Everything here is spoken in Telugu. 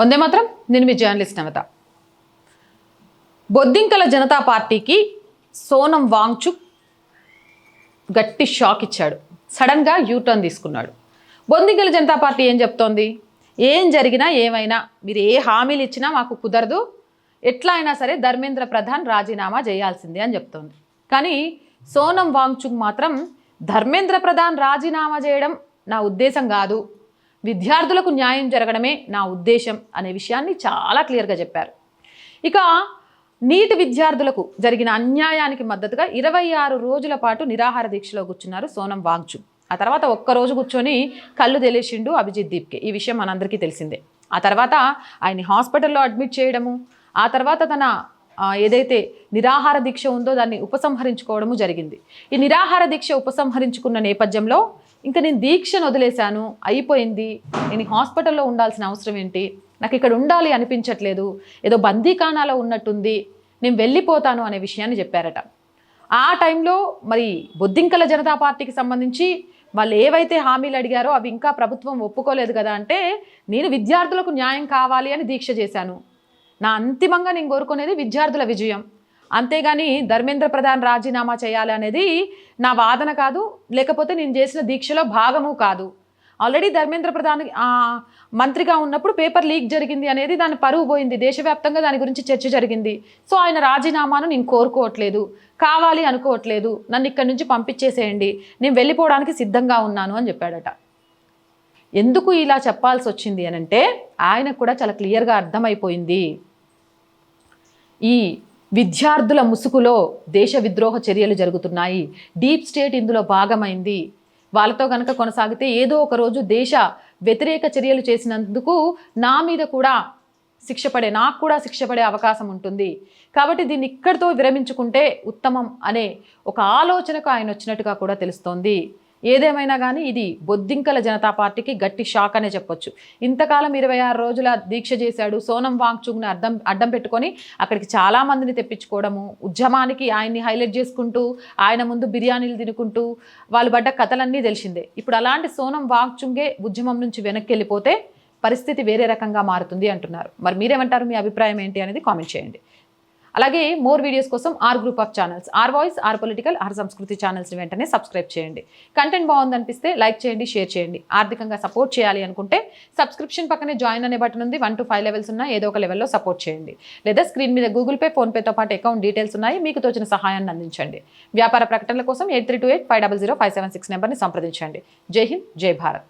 వందే మాత్రం. నేను మీ జర్నలిస్ట్ నవత. బొద్దింకల జనతా పార్టీకి సోనం వాంగ్చుక్ గట్టి షాక్ ఇచ్చాడు. సడన్గా యూటర్న్ తీసుకున్నాడు. బొద్దింకల జనతా పార్టీ ఏం చెప్తోంది? ఏం జరిగినా ఏమైనా మీరు ఏ హామీలు ఇచ్చినా మాకు కుదరదు, ఎట్లా అయినా సరే ధర్మేంద్ర ప్రధాన్ రాజీనామా చేయాల్సిందే అని చెప్తోంది. కానీ సోనం వాంగ్చుక్ మాత్రం ధర్మేంద్ర ప్రధాన్ రాజీనామా చేయడం నా ఉద్దేశం కాదు, విద్యార్థులకు న్యాయం జరగడమే నా ఉద్దేశం అనే విషయాన్ని చాలా క్లియర్గా చెప్పారు. ఇక నీట్ విద్యార్థులకు జరిగిన అన్యాయానికి మద్దతుగా 26 రోజుల పాటు నిరాహార దీక్షలో కూర్చున్నారు సోనం వాంగ్చుక్. ఆ తర్వాత ఒక్కరోజు కూర్చొని కళ్ళు తెలిసిండు అభిజిత్ దీప్కే. ఈ విషయం మనందరికీ తెలిసిందే. ఆ తర్వాత ఆయన్ని హాస్పిటల్లో అడ్మిట్ చేయడము, ఆ తర్వాత తన ఏదైతే నిరాహార దీక్ష ఉందో దాన్ని ఉపసంహరించుకోవడము జరిగింది. ఈ నిరాహార దీక్ష ఉపసంహరించుకున్న నేపథ్యంలో ఇంకా నేను దీక్షను వదిలేశాను, అయిపోయింది, నేను హాస్పిటల్లో ఉండాల్సిన అవసరం ఏంటి, నాకు ఇక్కడ ఉండాలి అనిపించట్లేదు, ఏదో బందీఖానాలో ఉన్నట్టుంది, నేను వెళ్ళిపోతాను అనే విషయాన్ని చెప్పారట. ఆ టైంలో మరి బొద్దింకల జనతా పార్టీకి సంబంధించి వాళ్ళు ఏవైతే హామీలు అడిగారో అవి ఇంకా ప్రభుత్వం ఒప్పుకోలేదు కదా అంటే, నేను విద్యార్థులకు న్యాయం కావాలి అని దీక్ష చేశాను, నా అంతిమంగా నేను కోరుకునేది విద్యార్థుల విజయం, అంతేగాని ధర్మేంద్ర ప్రధాన్ రాజీనామా చేయాలి అనేది నా వాదన కాదు, లేకపోతే నేను చేసిన దీక్షలో భాగము కాదు. ఆల్రెడీ ధర్మేంద్ర ప్రధాన్ మంత్రిగా ఉన్నప్పుడు పేపర్ లీక్ జరిగింది అనేది దాని పరువు పోయింది, దేశవ్యాప్తంగా దాని గురించి చర్చ జరిగింది. సో ఆయన రాజీనామాను నేను కోరుకోవట్లేదు, కావాలి అనుకోవట్లేదు, నన్ను ఇక్కడి నుంచి పంపించేసేయండి, నేను వెళ్ళిపోవడానికి సిద్ధంగా ఉన్నాను అని చెప్పాడట. ఎందుకు ఇలా చెప్పాల్సి వచ్చింది అని అంటే ఆయనకు కూడా చాలా క్లియర్గా అర్థమైపోయింది, ఈ విద్యార్థుల ముసుగులో దేశ విద్రోహ చర్యలు జరుగుతున్నాయి, డీప్ స్టేట్ ఇందులో భాగమైంది, వాళ్ళతో కనుక కొనసాగితే ఏదో ఒక రోజు దేశ వ్యతిరేక చర్యలు చేసినందుకు నా మీద కూడా నాకు కూడా శిక్ష పడే అవకాశం ఉంటుంది, కాబట్టి దీన్ని ఇక్కడితో విరమించుకుంటే ఉత్తమం అనే ఒక ఆలోచనకు ఆయన వచ్చినట్టుగా కూడా తెలుస్తోంది. ఏదేమైనా కానీ ఇది బొద్దింకల జనతా పార్టీకి గట్టి షాక్ అనే చెప్పొచ్చు. ఇంతకాలం 26 రోజుల దీక్ష చేశాడు సోనం వాంగ్చుక్ని అడ్డం పెట్టుకొని అక్కడికి చాలామందిని తెప్పించుకోవడము, ఉద్యమానికి ఆయన్ని హైలైట్ చేసుకుంటూ ఆయన ముందు బిర్యానీలు తినుకుంటూ వాళ్ళు పడ్డ కథలన్నీ తెలిసిందే. ఇప్పుడు అలాంటి సోనం వాంగ్చుకే ఉద్యమం నుంచి వెనక్కి వెళ్ళిపోతే పరిస్థితి వేరే రకంగా మారుతుంది అంటున్నారు. మరి మీరేమంటారు? మీ అభిప్రాయం ఏంటి అనేది కామెంట్ చేయండి. అలాగే మోర్ వీడియోస్ కోసం our group of channels, our voice, our political, our సంస్కృతి ఛానల్స్ని వెంటనే సబ్స్క్రైబ్ చేయండి. కంటెంట్ బాగుందనిపిస్తే లైక్ చేయండి, షేర్ చేయండి. ఆర్థికంగా సపోర్ట్ చేయాలి అనుకుంటే సబ్స్క్రిప్షన్ పక్కనే జాయిన్ అనే బటన్ ఉంది. 1 to 5 లెవెల్స్ ఉన్నాయి, ఏదో ఒక లెవెల్లో సపోర్ట్ చేయండి. లేదా స్క్రీన్ మీద గూగుల్ పే, ఫోన్పేతో పాటు అకౌంట్ డీటెయిల్స్ ఉన్నాయి, మీకు తోచిన సహాయాన్ని అందించండి. వ్యాపార ప్రకటనల కోసం 8328500576 నెంబర్ని సంప్రదించండి. జై హింద్, జై భారత్.